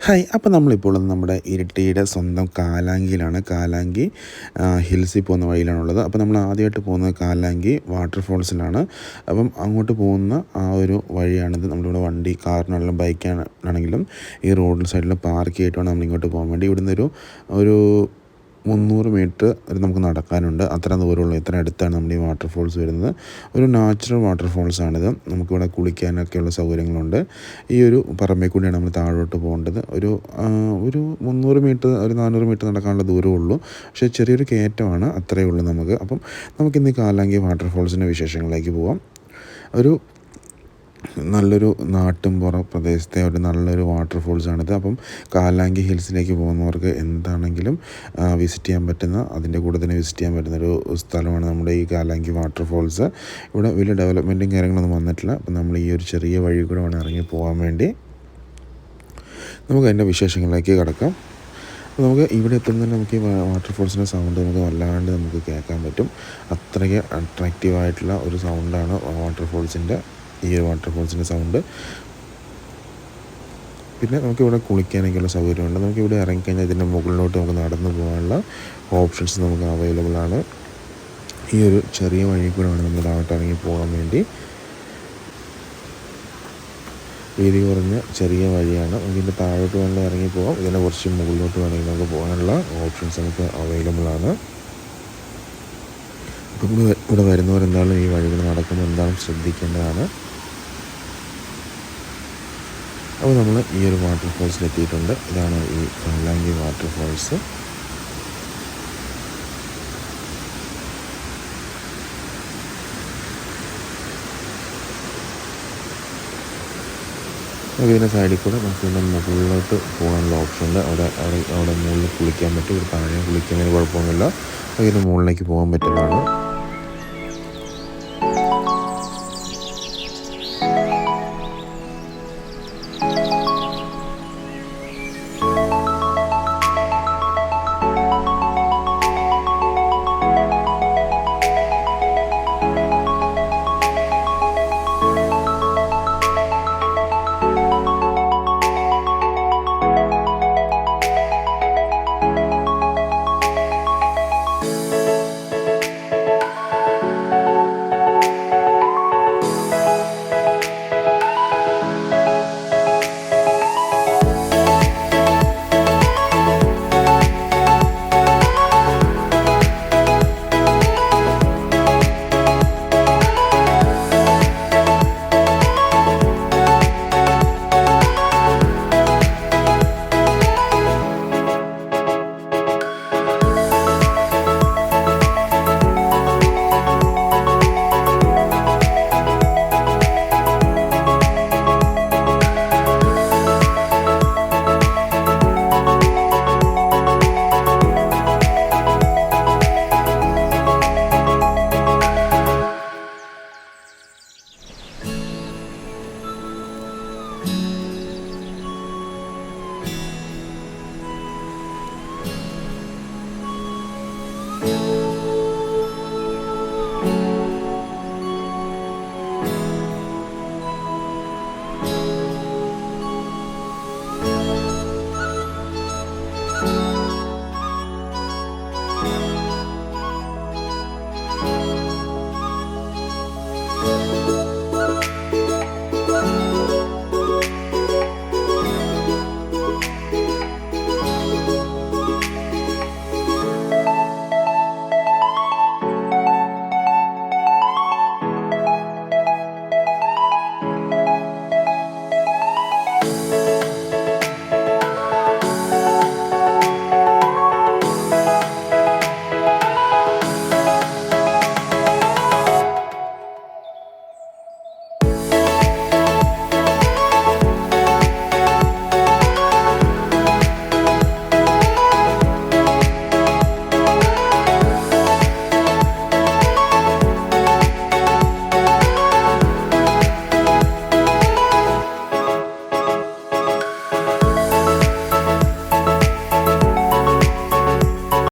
Hi. അപ്പോൾ നമ്മളിപ്പോൾ ഉള്ളത് നമ്മുടെ ഇരിട്ടിയുടെ സ്വന്തം കാലാങ്കിയിലാണ്. കാലാങ്കി ഹിൽസിൽ പോകുന്ന വഴിയിലാണുള്ളത്. അപ്പോൾ നമ്മൾ ആദ്യമായിട്ട് പോകുന്നത് കാലാങ്കി വാട്ടർഫോൾസിലാണ്. അപ്പം അങ്ങോട്ട് പോകുന്ന ആ ഒരു വഴിയാണിത്. നമ്മളിവിടെ വണ്ടി കാറിനാണെങ്കിലും ബൈക്കാണെങ്കിലും ഈ റോഡ് സൈഡിൽ പാർക്ക് ചെയ്തിട്ട് വേണം നമ്മളിങ്ങോട്ട് പോകാൻ വേണ്ടി. ഇവിടുന്ന് ഒരു 300 മീറ്റർ നമുക്ക് നടക്കാനുണ്ട്. അത്ര ദൂരമുള്ളൂ. ഇത്ര അടുത്താണ് നമ്മുടെ ഈ വാട്ടർഫോൾസ് വരുന്നത്. ഒരു നാച്ചുറൽ വാട്ടർഫോൾസാണിത്. നമുക്കിവിടെ കുളിക്കാനൊക്കെയുള്ള സൗകര്യങ്ങളുണ്ട്. ഈ ഒരു പറമ്പിൽ കൂടിയാണ് നമ്മൾ താഴോട്ട് പോകേണ്ടത്. ഒരു 300 മീറ്റർ, ഒരു 400 മീറ്റർ നടക്കാനുള്ള ദൂരമേ ഉള്ളൂ. പക്ഷേ ചെറിയൊരു കയറ്റമാണ്, അത്രയേ ഉള്ളൂ നമുക്ക്. അപ്പം നമുക്കിന്ന് കാലാങ്കി വാട്ടർഫോൾസിൻ്റെ വിശേഷങ്ങളിലേക്ക് പോവാം. നല്ലൊരു നാട്ടിൻപുറ പ്രദേശത്തെ നല്ലൊരു വാട്ടർഫോൾസാണിത്. അപ്പം കാലാങ്കി ഹിൽസിലേക്ക് പോകുന്നവർക്ക് എന്താണെങ്കിലും വിസിറ്റ് ചെയ്യാൻ പറ്റുന്ന, അതിൻ്റെ കൂടെ തന്നെ വിസിറ്റ് ചെയ്യാൻ പറ്റുന്നൊരു സ്ഥലമാണ് നമ്മുടെ ഈ കാലാങ്കി വാട്ടർഫോൾസ്. ഇവിടെ വലിയ ഡെവലപ്മെൻറ്റും കാര്യങ്ങളൊന്നും വന്നിട്ടില്ല. അപ്പം നമ്മൾ ഈ ഒരു ചെറിയ വഴി കൂടെ വേണം ഇറങ്ങി പോകാൻ വേണ്ടി. നമുക്ക് അതിൻ്റെ വിശേഷങ്ങളിലേക്ക് കിടക്കാം. നമുക്ക് ഇവിടെ എത്തുന്നതിന് നമുക്ക് ഈ വാട്ടർഫോൾസിൻ്റെ സൗണ്ട് നമുക്ക് വല്ലാണ്ട് നമുക്ക് കേൾക്കാൻ പറ്റും. അത്രയ്ക്ക് അട്രാക്റ്റീവായിട്ടുള്ള ഒരു സൗണ്ടാണ് ഈ ഒരു വാട്ടർഫോൾസിൻ്റെ സൗണ്ട്. പിന്നെ നമുക്കിവിടെ കുളിക്കാനൊക്കെയുള്ള സൗകര്യമുണ്ട്. നമുക്കിവിടെ ഇറങ്ങിക്കഴിഞ്ഞാൽ ഇതിൻ്റെ മുകളിലോട്ട് നമുക്ക് നടന്നു പോകാനുള്ള ഓപ്ഷൻസ് നമുക്ക് അവൈലബിൾ ആണ്. ഈ ഒരു ചെറിയ വഴി കൂടെ വേണം നമ്മൾ താഴോട്ട് ഇറങ്ങി പോകാൻ വേണ്ടി. വീതി കുറഞ്ഞ ചെറിയ വഴിയാണ്. നമുക്കിതിൻ്റെ താഴോട്ട് വേണമെങ്കിൽ ഇറങ്ങി പോകാം. ഇതിനെ കുറച്ച് മുകളിലോട്ട് വേണമെങ്കിൽ നമുക്ക് പോകാനുള്ള ഓപ്ഷൻസ് നമുക്ക് അവൈലബിൾ ആണ്. അപ്പം ഇവിടെ വരുന്നവരെന്തായാലും ഈ വഴികൾ നടക്കുമ്പോൾ എന്തായാലും ശ്രദ്ധിക്കേണ്ടതാണ്. അപ്പോൾ നമ്മൾ ഈ ഒരു വാട്ടർഫോൾസിലെത്തിയിട്ടുണ്ട്. ഇതാണ് ഈ കാലാങ്കി വാട്ടർഫോൾസ്. ഇതിൻ്റെ സൈഡിൽ കൂടെ നമുക്ക് ഇതിൻ്റെ മുകളിലോട്ട് പോകാനുള്ള ഓപ്ഷൻ ഉണ്ട്. അവിടെ മുകളിൽ കുളിക്കാൻ പറ്റും. ഇവിടെ താഴെ കുളിക്കുന്നതിന് കുഴപ്പമൊന്നുമില്ല. ഇതിൻ്റെ മുകളിലേക്ക് പോകാൻ പറ്റുന്നതാണ്.